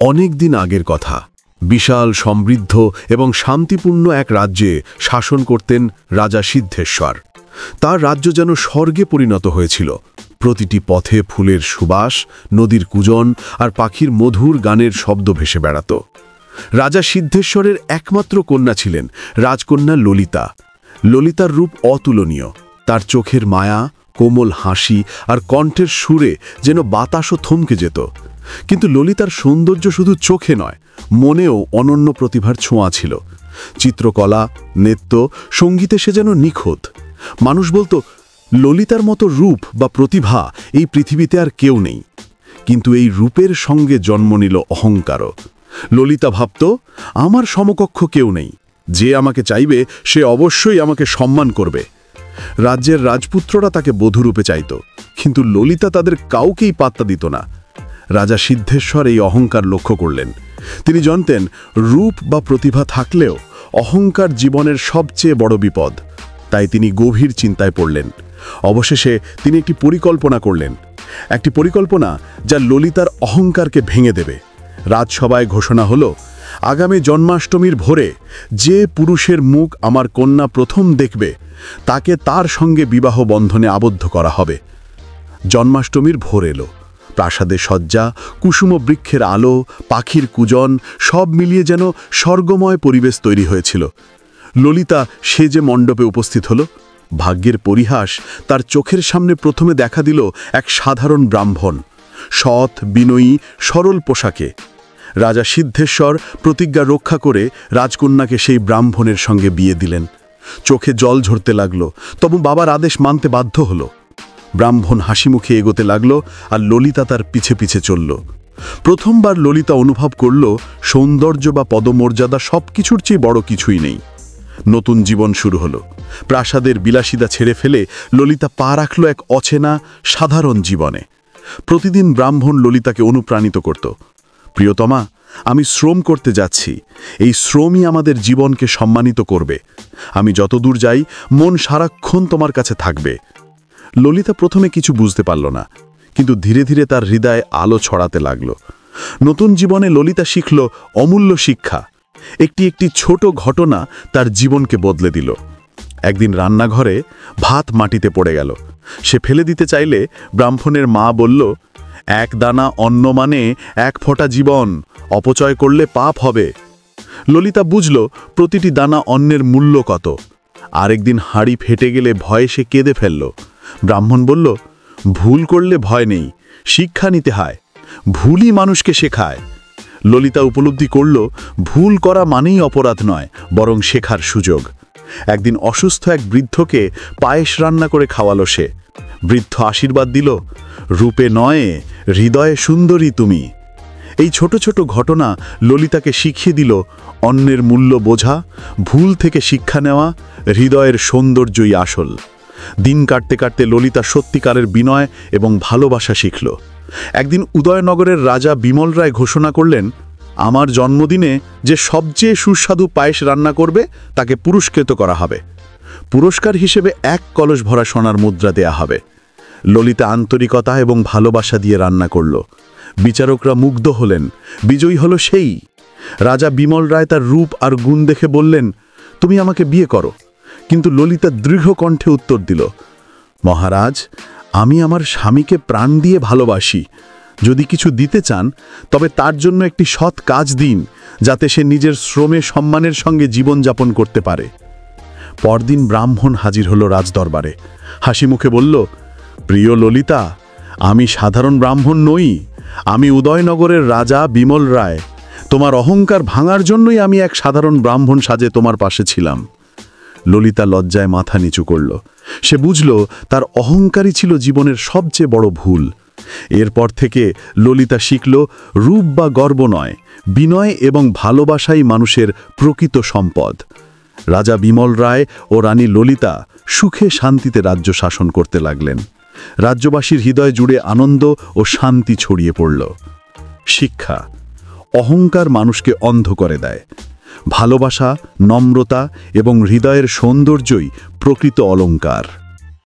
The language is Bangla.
অনেক দিন আগের কথা। বিশাল সমৃদ্ধ এবং শান্তিপূর্ণ এক রাজ্যে শাসন করতেন রাজা সিদ্ধেশ্বর। তার রাজ্য যেন স্বর্গে পরিণত হয়েছিল। প্রতিটি পথে ফুলের সুবাস, নদীর কুজন আর পাখির মধুর গানের শব্দ ভেসে বেড়াত। রাজা সিদ্ধেশ্বরের একমাত্র কন্যা ছিলেন রাজকন্যা ললিতা। ললিতার রূপ অতুলনীয়। তার চোখের মায়া, কোমল হাসি আর কণ্ঠের সুরে যেন বাতাসও থমকে যেত। কিন্তু ললিতার সৌন্দর্য শুধু চোখে নয়, মনেও অনন্য প্রতিভার ছোঁয়া ছিল। চিত্রকলা, নৃত্য, সঙ্গীতে সে যেন নিখুঁত। মানুষ বলতো, ললিতার মতো রূপ বা প্রতিভা এই পৃথিবীতে আর কেউ নেই। কিন্তু এই রূপের সঙ্গে জন্ম নিল অহংকারও। ললিতা ভাবত, আমার সমকক্ষ কেউ নেই। যে আমাকে চাইবে সে অবশ্যই আমাকে সম্মান করবে। রাজ্যের রাজপুত্ররা তাকে বধূরূপে চাইত, কিন্তু ললিতা তাদের কাউকেই পাত্তা দিত না। রাজা সিদ্ধেশ্বর এই অহংকার লক্ষ্য করলেন। তিনি জানতেন, রূপ বা প্রতিভা থাকলেও অহংকার জীবনের সবচেয়ে বড় বিপদ। তাই তিনি গভীর চিন্তায় পড়লেন। অবশেষে তিনি একটি পরিকল্পনা করলেন। একটি পরিকল্পনা যা ললিতার অহংকারকে ভেঙে দেবে। রাজসভায় ঘোষণা হলো, আগামী জন্মাষ্টমীর ভোরে যে পুরুষের মুখ আমার কন্যা প্রথম দেখবে তাকে তার সঙ্গে বিবাহ বন্ধনে আবদ্ধ করা হবে। জন্মাষ্টমীর ভোর এলো। প্রাসাদের সজ্জা, কুসুম বৃক্ষের আলো, পাখির কুজন সব মিলিয়ে যেন স্বর্গময় পরিবেশ তৈরি হয়েছিল। ললিতা সে যে মণ্ডপে উপস্থিত হল, ভাগ্যের পরিহাস, তার চোখের সামনে প্রথমে দেখা দিল এক সাধারণ ব্রাহ্মণ, সৎ, বিনয়ী, সরল পোশাকে। রাজা সিদ্ধেশ্বর প্রতিজ্ঞা রক্ষা করে রাজকন্যাকে সেই ব্রাহ্মণের সঙ্গে বিয়ে দিলেন। চোখে জল ঝরতে লাগল, তবু বাবার আদেশ মানতে বাধ্য হল। ব্রাহ্মণ হাসিমুখে এগোতে লাগল, আর ললিতা তার পিছে পিছে চলল। প্রথমবার ললিতা অনুভব করল, সৌন্দর্য বা পদমর্যাদা সবকিছুর চেয়ে বড় কিছুই নেই। নতুন জীবন শুরু হলো। প্রাসাদের বিলাসিতা ছেড়ে ফেলে ললিতা পা রাখল এক অচেনা, সাধারণ জীবনে। প্রতিদিন ব্রাহ্মণ ললিতাকে অনুপ্রাণিত করত। প্রিয়তমা, আমি শ্রম করতে যাচ্ছি। এই শ্রমই আমাদের জীবনকে সম্মানিত করবে। আমি যতদূর যাই, মন সারাক্ষণ তোমার কাছে থাকবে। ললিতা প্রথমে কিছু বুঝতে পারল না, কিন্তু ধীরে ধীরে তার হৃদয়ে আলো ছড়াতে লাগল। নতুন জীবনে ললিতা শিখল অমূল্য শিক্ষা। একটি একটি ছোট ঘটনা তার জীবনকে বদলে দিল। একদিন রান্নাঘরে ভাত মাটিতে পড়ে গেল। সে ফেলে দিতে চাইলে ব্রাহ্মণের মা বলল, এক দানা অন্ন মানে এক ফোঁটা জীবন, অপচয় করলে পাপ হবে। ললিতা বুঝল প্রতিটি দানা অন্নের মূল্য কত। আরেকদিন হাঁড়ি ফেটে গেলে ভয়ে সে কেঁদে ফেলল। ব্রাহ্মণ বলল, ভুল করলে ভয় নেই, শিক্ষা নিতে হয়। ভুলই মানুষকে শেখায়। ললিতা উপলব্ধি করল, ভুল করা মানেই অপরাধ নয়, বরং শেখার সুযোগ। একদিন অসুস্থ এক বৃদ্ধকে পায়েস রান্না করে খাওয়ালো সে। বৃদ্ধ আশীর্বাদ দিল, রূপে নয়, হৃদয়ে সুন্দরী তুমি। এই ছোট ছোট ঘটনা ললিতাকে শিখিয়ে দিল, অন্যের মূল্য বোঝা, ভুল থেকে শিক্ষা নেওয়া, হৃদয়ের সৌন্দর্যই আসল। দিন কাটতে কাটতে ললিতা সত্যিকারের বিনয় এবং ভালোবাসা শিখল। একদিন উদয়নগরের রাজা বিমল রায় ঘোষণা করলেন, আমার জন্মদিনে যে সবচেয়ে সুস্বাদু পায়েস রান্না করবে তাকে পুরস্কৃত করা হবে। পুরস্কার হিসেবে 1 কলস ভরা সোনার মুদ্রা দেয়া হবে। ললিতা আন্তরিকতা এবং ভালোবাসা দিয়ে রান্না করল। বিচারকরা মুগ্ধ হলেন। বিজয়ী হলো সেই। রাজা বিমল রায় তার রূপ আর গুণ দেখে বললেন, তুমি আমাকে বিয়ে করো। কিন্তু ললিতা দৃঢ় কণ্ঠে উত্তর দিল, মহারাজ, আমি আমার স্বামীকে প্রাণ দিয়ে ভালোবাসি। যদি কিছু দিতে চান তবে তার জন্য একটি সৎ কাজ দিন, যাতে সে নিজের শ্রমে সম্মানের সঙ্গে জীবনযাপন করতে পারে। পরদিন ব্রাহ্মণ হাজির হলো রাজদরবারে। হাসি মুখে বলল, প্রিয় ললিতা, আমি সাধারণ ব্রাহ্মণ নই। আমি উদয়নগরের রাজা বিমল রায়। তোমার অহংকার ভাঙার জন্যই আমি এক সাধারণ ব্রাহ্মণ সাজে তোমার পাশে ছিলাম। ললিতা লজ্জায় মাথা নিচু করল। সে বুঝল তার অহংকারই ছিল জীবনের সবচেয়ে বড় ভুল। এরপর থেকে ললিতা শিখল, রূপ বা গর্ব নয়, বিনয় এবং ভালোবাসাই মানুষের প্রকৃত সম্পদ। রাজা বিমল রায় ও রানী ললিতা সুখে শান্তিতে রাজ্য শাসন করতে লাগলেন। রাজ্যবাসীর হৃদয় জুড়ে আনন্দ ও শান্তি ছড়িয়ে পড়ল। শিক্ষা: অহংকার মানুষকে অন্ধ করে দেয়। ভালোবাসা, নম্রতা এবং হৃদয়ের সৌন্দর্যই প্রকৃত অলংকার।